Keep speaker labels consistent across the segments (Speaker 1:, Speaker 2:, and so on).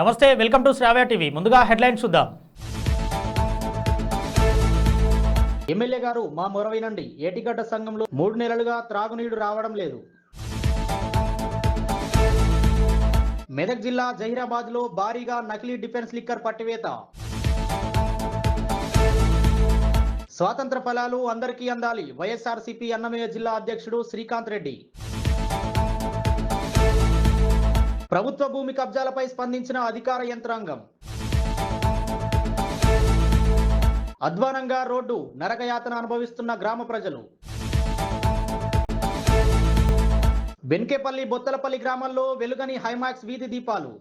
Speaker 1: నమస్తే, welcome to Sravya TV. ముందుగా headlines చూద్దాం. ఎమ్మెల్యే గారు మా మొరవినండి, ఏటిగడ్డ సంఘంలో 3 నెలలుగా త్రాగునీరు రావడం లేదు. మెదక్ జిల్లా జహీరాబాద్లో భారీగా నకిలీ డిఫెన్స్ లిక్కర్ పట్టివేత. స్వాతంత్ర ఫలాలు అందరికీ అందాలి, వైఎస్ఆర్సీపీ అన్నమయ్య జిల్లా అధ్యక్షుడు శ్రీకాంత్ రెడ్డి. ప్రభుత్వ భూమి కబ్జాలపై స్పందించిన అధికార యంత్రాంగం. అధ్వానంగా రోడ్డు, నరకయాతన అనుభవిస్తున్న గ్రామ ప్రజలు. బెన్కేపల్లి బొత్తలపల్లి గ్రామంలో వెలుగని హైమాక్స్ వీధి దీపాలు.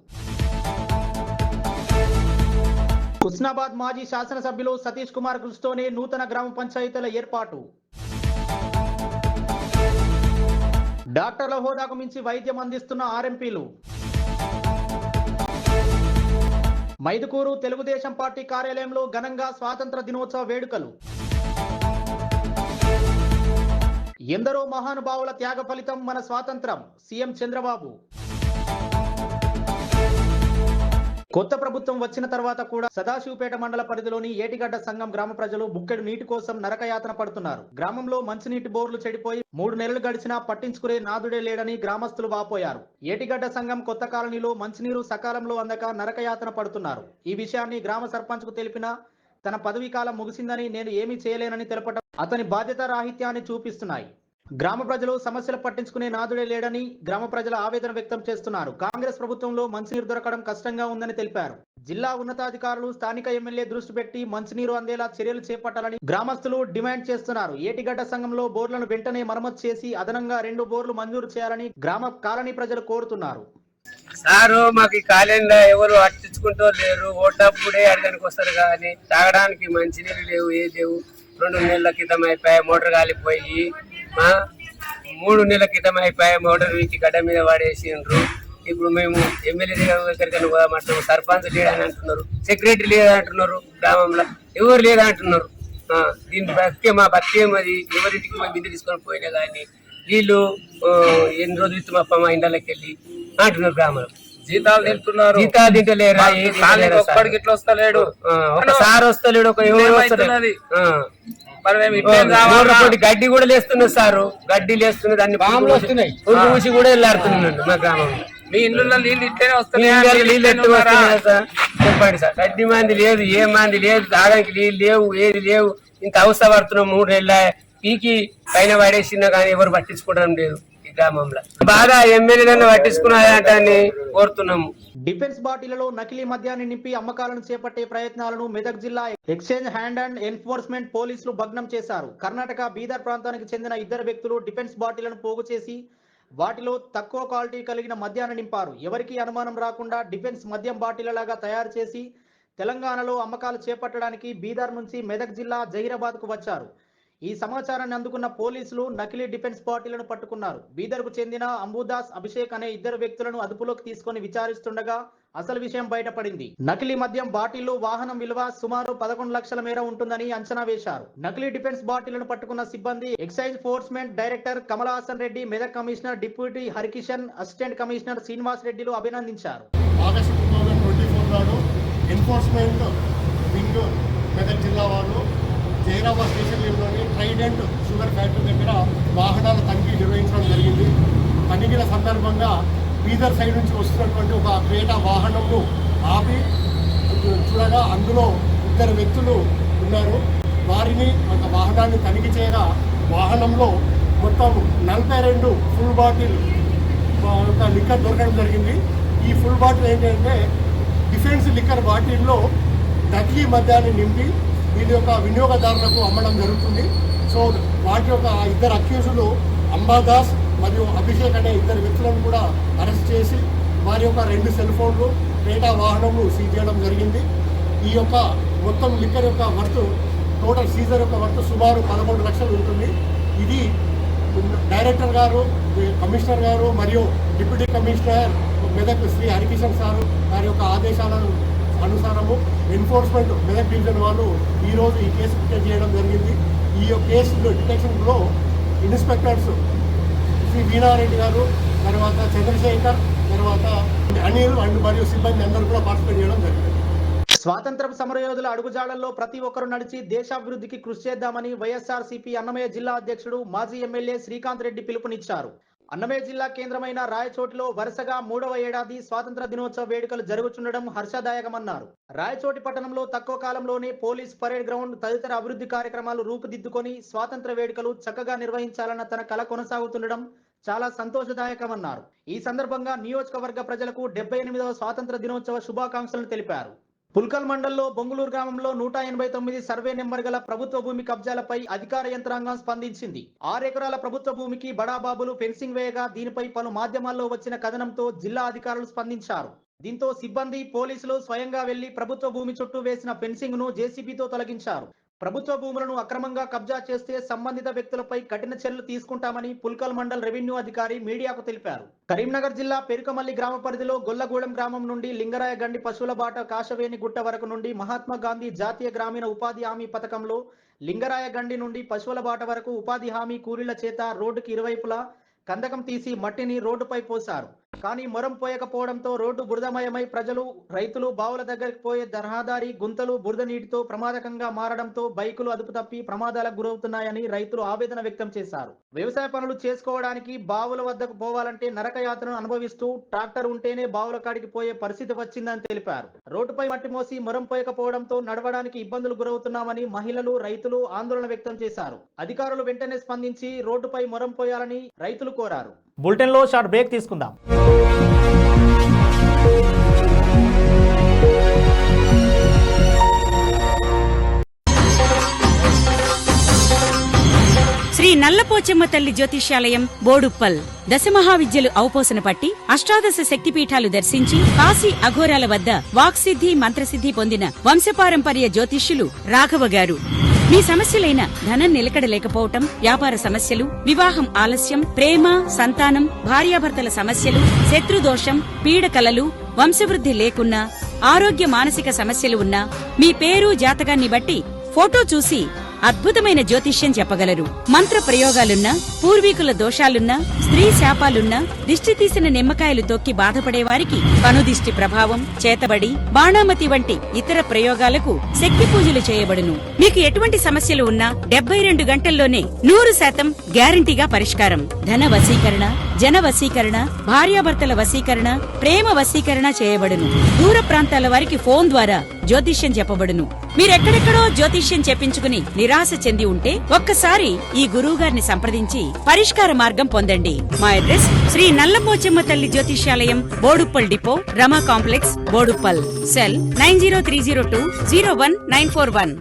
Speaker 1: హుస్నాబాద్ మాజీ శాసనసభ్యులు సతీష్ కుమార్ కృషితోనే నూతన గ్రామ పంచాయతీల ఏర్పాటు. డాక్టర్ల హోదాకు మించి వైద్యం అందిస్తున్న ఆర్ఎంపీలు. మైదుకూరు తెలుగుదేశం పార్టీ కార్యాలయంలో ఘనంగా స్వాతంత్ర దినోత్సవ వేడుకలు. ఎందరో మహానుభావుల త్యాగ ఫలితం మన స్వాతంత్రం, సీఎం చంద్రబాబు. కొత్త ప్రభుత్వం వచ్చిన తర్వాత కూడా సదాశివపేట మండల పరిధిలోని ఏటిగడ్డ సంఘం గ్రామ ప్రజలు బుక్కెడు నీటి కోసం నరకయాతన పడుతున్నారు. గ్రామంలో మంచినీటి బోర్లు చెడిపోయి 3 నెలలు గడిచినా పట్టించుకునే నాదుడే లేడని గ్రామస్తులు వాపోయారు. ఏటిగడ్డ సంఘం కొత్త కాలనీలో మంచినీరు సకాలంలో అందక నరకయాతన పడుతున్నారు. ఈ విషయాన్ని గ్రామ సర్పంచ్ కు తెలిపినా తన పదవీ కాలం ముగిసిందని, నేను ఏమీ చేయలేనని తెలపడం అతని బాధ్యత రాహిత్యాన్ని చూపిస్తున్నాయి. గ్రామ ప్రజలు సమస్యలు పట్టించుకునే నాదుడే లేడని గ్రామ ప్రజల ఆవేదన వ్యక్తం చేస్తున్నారు. కాంగ్రెస్ ప్రభుత్వంలో మంచినీరు దొరకడం కష్టంగా ఉందని తెలిపారు. జిల్లా ఉన్నతాధికారులు స్థానిక ఎమ్మెల్యే దృష్టి పెట్టి మంచినీరు అందేలా చర్యలు చేపట్టాలని గ్రామస్తులు డిమాండ్ చేస్తున్నారు. ఏటిగడ్డ సంఘంలో బోర్లను వెంటనే మరమ్మతు చేసి అదనంగా 2 బోర్లు మంజూరు చేయాలని గ్రామ కాలనీ ప్రజలు కోరుతున్నారు.
Speaker 2: సారు మాకు ఈ కాలేజీలో ఎవరు అట్టించుకుంటూ లేరు. ఓటప్పుడే అడగడానికి వస్తారు కానీ తాగడానికి మంచినీళ్ళు లేవు, ఏ లేవు. 2 నెలల క్రితం అయిపోయాయి మోటార్ కాలిపోయి, 3 నెలల క్రితం అయిపోయాయి మోటార్ వీకి గడ్డ మీద వాడేసిండ్రు. ఇప్పుడు మేము ఎమ్మెల్యే దగ్గరికి పోదామంటున్నాము, సర్పంచ్ లేదని అంటున్నారు, సెక్రటరీ లేదంటున్నారు, గ్రామంలో ఎవరు లేదంటున్నారు. దీని మా బతికేమది, ఎవరింటికి మేము బిందె తీసుకొని పోయినా కానీ వీళ్ళు ఎన్ని రోజులు ఇస్తామప్ప మా ఇండ్లకి వెళ్ళి అంటున్నారు. గ్రామంలో జీతాలు తింటున్నారు, జీతాలు తింటలేరా, ఇట్లా వస్తలేడు, ఒకసారి వస్తలేడు, ఒక ఎవరు వస్తలేదు. గడ్డి కూడా లేస్తున్నారు సారు, గడ్డి లేస్తున్నది, దాన్ని పాములు వస్తున్నాయి, ఊసి కూడా వెళ్ళాడుతున్నాడు మా గ్రామంలో. మీ ఇల్లు నీళ్ళు ఇట్లనే వస్తున్నాయి, నీళ్ళు ఎట్టు వస్తున్నాయి సార్ చెప్పండి సార్. గడ్డి మంది లేదు, ఏ మంది లేదు, తాగడానికి నీళ్ళు లేవు, ఏది లేవు. ఇంత అవస్థ పడుతున్నాం. 3 నెలల పీకి పైన పడేసినా కానీ ఎవరు పట్టించుకోవడం లేదు ఈ గ్రామంలో. బాగా ఎమ్మెల్యేలను పట్టించుకున్నాయని కోరుతున్నాము.
Speaker 1: డిఫెన్స్ బాటిళ్లలో నకిలీ మద్యాన్ని నింపి అమ్మకాలను చేపట్టే ప్రయత్నాలను మెదక్ జిల్లా ఎక్స్చేంజ్ హ్యాండ్ అండ్ ఎన్ఫోర్స్మెంట్ పోలీసులు భగ్నం చేశారు. కర్ణాటక బీదర్ ప్రాంతానికి చెందిన 2 వ్యక్తులు డిఫెన్స్ బాటిళ్లను పోగు చేసి వాటిలో తక్కువ క్వాలిటీ కలిగిన మద్యాన్ని నింపారు. ఎవరికీ అనుమానం రాకుండా డిఫెన్స్ మద్యం బాటిళ్లలాగా తయారు చేసి తెలంగాణలో అమ్మకాలు చేపట్టడానికి బీదర్ నుంచి మెదక్ జిల్లా జహీరాబాద్ కు వచ్చారు. ఈ సమాచారాన్ని అందుకున్న పోలీసులు నకిలీ డిఫెన్స్ బాటిళ్లను పట్టుకున్నారు. బీదర్కు చెందిన అంబుదాస్, అభిషేక్ అనే 2 వ్యక్తులను అదుపులోకి తీసుకొని విచారిస్తుండగా అసలు విషయం బయటపడింది. నకిలీ మద్యం బాటిళ్లు వాహనం విలువ సుమారు 11 లక్షల మేర ఉంటుందని అంచనా వేశారు. నకిలీ డిఫెన్స్ బాటిళ్లను పట్టుకున్న సిబ్బంది excise enforcement director Kamalahasan Reddy, Medak commissioner deputy Harikishan, assistant commissioner Srinivas రెడ్డిలు అభినందించారు.
Speaker 3: ఆగస్టు 2024 నాడు ఎన్ఫోర్స్మెంట్ వింగ్ మెదక్ జిల్లా వాళ్ళు జహీరాబాద్ స్టేషన్లోని ట్రైడెంట్ షుగర్ ఫ్యాక్టరీ దగ్గర వాహనాల తనిఖీ నిర్వహించడం జరిగింది. తనిఖీల సందర్భంగా బీదర్ సైడ్ నుంచి వస్తున్నటువంటి ఒక క్రేటా వాహనంను ఆపి చూడగా అందులో 2 వ్యక్తులు ఉన్నారు. వారిని ఒక వాహనాన్ని తనిఖీ చేయగా వాహనంలో మొత్తం 42 ఫుల్ బాటిల్ ఒక లిక్కర్ దొరకడం జరిగింది. ఈ ఫుల్ బాటిల్ ఏంటంటే డిఫెన్స్ లిక్కర్ బాటిల్లో నకిలీ మద్యాన్ని నింపి వీళ్ళ యొక్క వినియోగదారులకు అమ్మడం జరుగుతుంది. సో వాటి యొక్క 2 అక్యూజులు అంబాదాస్ మరియు అభిషేక్ అనే 2 వ్యక్తులను కూడా అరెస్ట్ చేసి వారి యొక్క 2 సెల్ ఫోన్లు, క్రేటా వాహనంలు సీజ్ చేయడం జరిగింది. ఈ యొక్క మొత్తం లిక్కర్ యొక్క వర్త్, టోటల్ సీజర్ యొక్క వర్త్ సుమారు 11 లక్షలు ఉంటుంది. ఇది డైరెక్టర్ గారు, కమిషనర్ గారు మరియు deputy commissioner Medak Shri Harikishan sir వారి యొక్క ఆదేశాలను అనుసారము ఎన్ఫోర్స్మెంట్ మెదక్ డివిజన్ వాళ్ళు ఈరోజు ఈ కేసు డిటెక్ట్ చేయడం జరిగింది. ఈ కేసు డిటెక్షన్లో ఇన్స్పెక్టర్స్ శ్రీ వీణారెడ్డి గారు, తర్వాత చంద్రశేఖర్, తర్వాత అనిల్ అండ్ మరియు సిబ్బంది అందరూ కూడా పార్టిసిపేట్ చేయడం జరిగింది.
Speaker 1: స్వాతంత్ర సమరయోధుల అడుగుజాడల్లో ప్రతి ఒక్కరూ నడిచి దేశాభివృద్ధికి కృషి చేద్దామని వైఎస్ఆర్సీపీ అన్నమయ్య జిల్లా అధ్యక్షుడు మాజీ ఎమ్మెల్యే శ్రీకాంత్ రెడ్డి పిలుపునిచ్చారు. అన్నమయ్య జిల్లా కేంద్రమైన రాయచోటిలో వరుసగా 3వ ఏడాది స్వాతంత్ర దినోత్సవ వేడుకలు జరుగుతుండడం హర్షదాయకమన్నారు. రాయచోటి పట్టణంలో తక్కువ కాలంలోనే పోలీస్ పరేడ్ గ్రౌండ్ తదితర అభివృద్ధి కార్యక్రమాలు రూపుదిద్దుకొని స్వాతంత్ర వేడుకలు చక్కగా నిర్వహించాలన్న తన కల కొనసాగుతుండడం చాలా సంతోషదాయకమన్నారు. ఈ సందర్భంగా నియోజకవర్గ ప్రజలకు 78వ స్వాతంత్ర దినోత్సవ శుభాకాంక్షలను తెలిపారు. పుల్కల్ మండల్లో బొంగులూరు గ్రామంలో 189 సర్వే నెంబర్ గల ప్రభుత్వ భూమి కబ్జాలపై అధికార యంత్రాంగం స్పందించింది. 6 ఎకరాల ప్రభుత్వ భూమికి బడాబాబులు ఫెన్సింగ్ వేయగా దీనిపై పలు మాధ్యమాల్లో వచ్చిన కథనంతో జిల్లా అధికారులు స్పందించారు. దీంతో సిబ్బంది పోలీసులు స్వయంగా వెళ్లి ప్రభుత్వ భూమి చుట్టూ వేసిన ఫెన్సింగ్ ను జేసీబీతో తొలగించారు. ప్రభుత్వ భూములను అక్రమంగా కబ్జా చేస్తే సంబంధిత వ్యక్తులపై కఠిన చర్యలు తీసుకుంటామని పుల్కల్ మండల్ రెవెన్యూ అధికారి మీడియాకు తెలిపారు. కరీంనగర్ జిల్లా పెరుకమల్లి గ్రామ పరిధిలో గొల్లగూడెం గ్రామం నుండి లింగరాయ గండి పశువుల బాట కాశవేణి గుట్ట వరకు నుండి మహాత్మా గాంధీ జాతీయ గ్రామీణ ఉపాధి హామీ పథకంలో లింగరాయ గండి నుండి పశువుల బాట వరకు ఉపాధి హామీ కూలీల చేత రోడ్డుకి ఇరువైపులా కందకం తీసి మట్టిని రోడ్డుపై పోశారు. కానీ మొరం పోయకపోవడంతో రోడ్డు బురదమయమై ప్రజలు రైతులు బావుల దగ్గరికి పోయే రహదారి గుంతలు బురద నీటితో ప్రమాదకంగా మారడంతో బైకులు అదుపు తప్పి ప్రమాదాలకు గురవుతున్నాయని రైతులు ఆవేదన వ్యక్తం చేశారు. వ్యవసాయ పనులు చేసుకోవడానికి బావుల వద్దకు పోవాలంటే నరకయాతను అనుభవిస్తూ ట్రాక్టర్ ఉంటేనే బావుల కాడికి పోయే పరిస్థితి వచ్చిందని తెలిపారు. రోడ్డుపై మట్టి మోసి మొరం పోయకపోవడంతో నడవడానికి ఇబ్బందులు గురవుతున్నామని మహిళలు రైతులు ఆందోళన వ్యక్తం చేశారు. అధికారులు వెంటనే స్పందించి రోడ్డుపై మొరం పోయాలని రైతులు కోరారు. బులెటిన్ లో షార్ట్ బ్రేక్ తీసుకుందాం.
Speaker 4: శ్రీ నల్లపోచమ్మ తల్లి జ్యోతిష్యాలయం బోడుప్పల్ దశమహావిద్యలు ఔపోసన పట్టి అష్టాదశ శక్తిపీఠాలు దర్శించి కాశీ అఘోరాల వద్ద వాక్సిద్ధి మంత్రసిద్ధి పొందిన వంశపారంపర్య జ్యోతిష్యులు రాఘవ గారు. మీ సమస్యలైన ధనం నిలకడలేకపోవటం, వ్యాపార సమస్యలు, వివాహం ఆలస్యం, ప్రేమ, సంతానం, భార్యాభర్తల సమస్యలు, శత్రుదోషం, పీడకలలు, వంశవృద్ధి లేకున్నా, ఆరోగ్య మానసిక సమస్యలు ఉన్నా మీ పేరు జాతకాన్ని బట్టి ఫోటో చూసి అద్భుతమైన జ్యోతిష్యం చెప్పగలరు. మంత్ర ప్రయోగాలున్నా, పూర్వీకుల దోషాలున్నా, స్త్రీ శాపాలున్నా, దిష్టి తీసిన నిమ్మకాయలు తొక్కి బాధపడే వారికి కనుదిష్టి ప్రభావం, చేతబడి, బాణామతి వంటి ఇతర ప్రయోగాలకు శక్తి పూజలు చేయబడును. మీకు ఎటువంటి సమస్యలు ఉన్నా 72 గంటల్లోనే 100% గ్యారంటీగా పరిష్కారం. ధన వశీకరణ, జన వశీకరణ, భార్యాభర్తల వశీకరణ, ప్రేమ వశీకరణ చేయబడును. దూర ప్రాంతాల వారికి ఫోన్ ద్వారా జ్యోతిష్యం చెప్పబడును. మీరెక్కడెక్కడో జ్యోతిష్యం చెప్పించుకుని నిరాశ చెంది ఉంటే ఒక్కసారి ఈ గురువుగారిని సంప్రదించి పరిష్కార మార్గం పొందండి. మా అడ్రస్ శ్రీ నల్లపోచమ్మ తల్లి జ్యోతిష్యాలయం, బోడుప్పల్ డిపో, రమా కాంప్లెక్స్, బోడుప్పల్. సెల్ 90302 01941.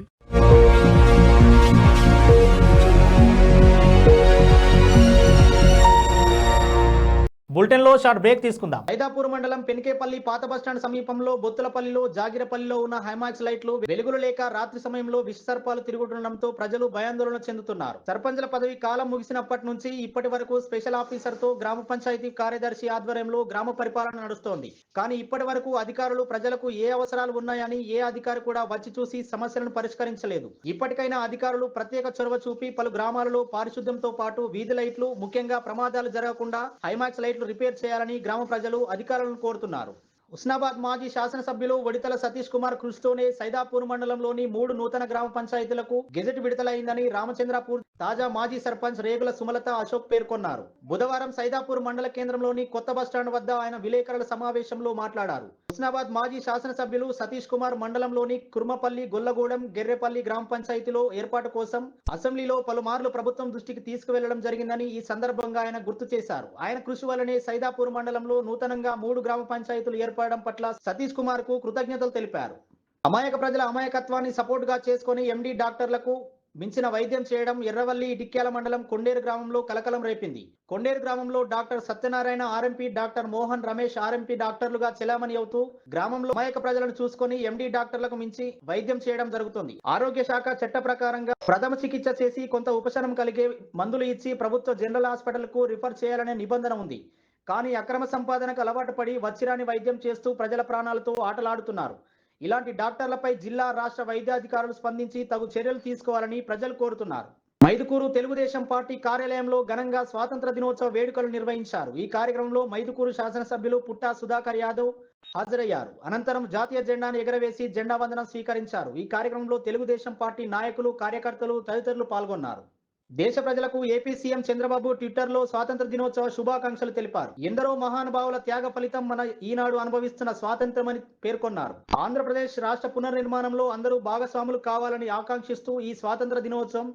Speaker 1: బులెటిన్ లో షార్ట్ బ్రేక్ తీసుకుందాం. ఐదాపూర్ మండలం పెనికేపల్లి పాత బస్టాండ్ సమీపంలో బొత్తులపల్లిలో జాగిరపల్లిలో ఉన్న హైమాక్స్ లైట్లు వెలుగులు లేక రాత్రి సమయంలో విషసర్పాలు తిరుగుతుండడంతో ప్రజలు భయాందోళన చెందుతున్నారు. సర్పంచుల పదవి కాలం ముగిసినప్పటి నుంచి ఇప్పటి వరకు స్పెషల్ ఆఫీసర్ తో గ్రామ పంచాయతీ కార్యదర్శి ఆధ్వర్యంలో గ్రామ పరిపాలన నడుస్తోంది. కానీ ఇప్పటి వరకు అధికారులు ప్రజలకు ఏ అవసరాలు ఉన్నాయని ఏ అధికారి కూడా వచ్చి చూసి సమస్యలను పరిష్కరించలేదు. ఇప్పటికైనా అధికారులు ప్రత్యేక చొరవ చూపి పలు గ్రామాలలో పారిశుద్ధ్యంతో పాటు వీధి లైట్లు, ముఖ్యంగా ప్రమాదాలు జరగకుండా హైమాక్స్ లైట్లు రిపేర్ చేయాలని గ్రామ ప్రజలు అధికారులను కోరుతున్నారు. ఉస్నాబాద్ మాజీ శాసనసభ్యులు వడితల సతీష్ కుమార్ కృషితోనే సైదాపూర్ మండలంలోని 3 నూతన గ్రామ పంచాయతీలకు గెజెట్ విడుదలైందని రామచంద్రపూర్ తాజా మాజీ సర్పంచ్ రేగుల సుమలత అశోక్ పేర్కొన్నారు. బుధవారం సైదాపూర్ మండల కేంద్రంలోని కొత్త బస్టాండ్ వద్ద ఆయన విలేకరుల సమావేశంలో మాట్లాడారు. ఉస్నాబాద్ మాజీ శాసనసభ్యులు సతీష్ కుమార్ మండలంలోని కుర్మపల్లి, గొల్లగూడెం, గెర్రెపల్లి గ్రామ పంచాయతీలో ఏర్పాటు కోసం అసెంబ్లీలో పలుమార్లు ప్రభుత్వం దృష్టికి తీసుకువెళ్లడం జరిగిందని ఈ సందర్భంగా ఆయన గుర్తు చేశారు. ఆయన కృషి వల్లనే సైదాపూర్ మండలంలో నూతనంగా 3 గ్రామ పంచాయతీలు ఏర్పడడం పట్ల సతీష్ కుమార్ కు కృతజ్ఞతలు తెలిపారు. అమాయక ప్రజల అమాయకత్వాన్ని సపోర్ట్ గా చేసుకుని ఎండి డాక్టర్లకు మించిన వైద్యం చేయడం ఎర్రవల్లి ఇటిక్యాల మండలం కొండేరు గ్రామంలో కలకలం రేపింది. కొండేరు గ్రామంలో doctor Satyanarayana RMP, doctor Mohan Ramesh RMP డాక్టర్లుగా చెలామణి అవుతూ గ్రామంలో అమాయక ప్రజలను చూసుకుని ఎండి డాక్టర్లకు మించి వైద్యం చేయడం జరుగుతుంది. ఆరోగ్య శాఖ చట్ట ప్రకారంగా ప్రథమ చికిత్స చేసి కొంత ఉపశమనం కలిగే మందులు ఇచ్చి ప్రభుత్వ జనరల్ హాస్పిటల్ కు రిఫర్ చేయాలనే నిబంధన ఉంది. కానీ అక్రమ సంపాదనకు అలవాటు పడి వచ్చిరాని వైద్యం చేస్తూ ప్రజల ప్రాణాలతో ఆటలాడుతున్నారు. ఇలాంటి డాక్టర్లపై జిల్లా, రాష్ట్ర వైద్యాధికారులు స్పందించి తగు చర్యలు తీసుకోవాలని ప్రజలు కోరుతున్నారు. మైదుకూరు తెలుగుదేశం పార్టీ కార్యాలయంలో ఘనంగా స్వాతంత్ర దినోత్సవ వేడుకలు నిర్వహించారు. ఈ కార్యక్రమంలో మైదుకూరు శాసనసభ్యులు పుట్టా సుధాకర్ యాదవ్ హాజరయ్యారు. అనంతరం జాతీయ జెండాను ఎగరవేసి జెండా వందనం స్వీకరించారు. ఈ కార్యక్రమంలో తెలుగుదేశం పార్టీ నాయకులు, కార్యకర్తలు తదితరులు పాల్గొన్నారు. దేశ ప్రజలకు ఏపీ సీఎం చంద్రబాబు ట్విట్టర్లో స్వాతంత్ర దినోత్సవ శుభాకాంక్షలు తెలిపారు. ఎందరో మహానుభావుల త్యాగ ఫలితం మన ఈనాడు అనుభవిస్తున్న స్వాతంత్ర్యమని పేర్కొన్నారు. ఆంధ్రప్రదేశ్ రాష్ట్ర పునర్నిర్మాణంలో అందరూ భాగస్వాములు కావాలని ఆకాంక్షిస్తూ ఈ స్వాతంత్ర దినోత్సవం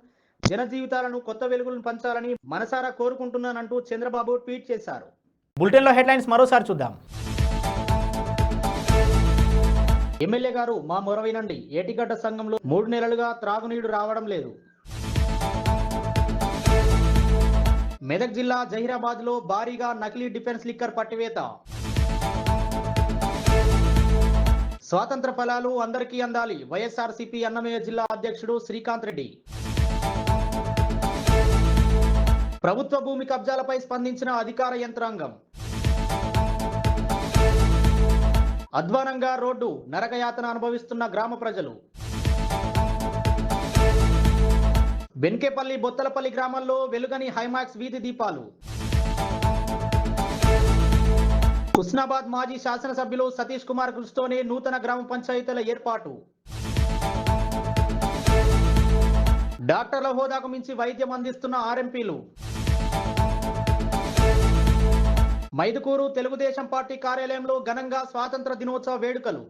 Speaker 1: జన జీవితాలను కొత్త వెలుగులను పంచాలని మనసారా కోరుకుంటున్నానంటూ చంద్రబాబు ట్వీట్ చేశారు. బులెటిన్లో హెడ్లైన్స్ మరోసారి చూద్దాం. ఎమ్మెల్యే గారు మా మొర వినండి. ఏటిగడ్డ సంఘంలో 3 నెలలుగా త్రాగునీరు రావడం లేదు. మెదక్ జిల్లా జహీరాబాద్ లో భారీగా నకిలీ డిఫెన్స్ లిక్కర్ పట్టివేత. స్వాతంత్ర ఫలాలు అందరికీ అందాలి. వైఎస్ఆర్సీపీ అన్నమయ్య జిల్లా అధ్యక్షుడు శ్రీకాంత్ రెడ్డి. ప్రభుత్వ భూమి కబ్జాలపై స్పందించిన అధికార యంత్రాంగం. అధ్వానంగా రోడ్డు నరకయాతన అనుభవిస్తున్న గ్రామ ప్రజలు. బెన్కేపల్లి బొత్తలపల్లి గ్రామాల్లో వెలుగని హైమాక్స్ వీధి దీపాలు. హుస్నాబాద్ మాజీ శాసనసభ్యులు సతీష్ కుమార్ కృషితోనే నూతన గ్రామ పంచాయతీల ఏర్పాటు. డాక్టర్ల హోదాకు మించి వైద్యం అందిస్తున్న ఆర్ఎంపీలు. మైదుకూరు తెలుగుదేశం పార్టీ కార్యాలయంలో ఘనంగా స్వాతంత్ర దినోత్సవ వేడుకలు.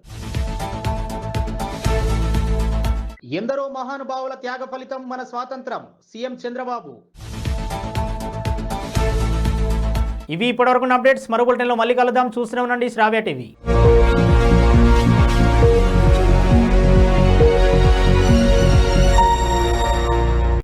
Speaker 1: ఎందరో మహానుభావుల త్యాగ ఫలితం మన స్వాతంత్రం, సీఎం చంద్రబాబు. ఇవి ఇప్పటివరకు అప్డేట్స్. మరో బులెటిన్లో మళ్ళీ కలుద్దాం. చూస్తూనే ఉండండి శ్రావ్య టీవీ.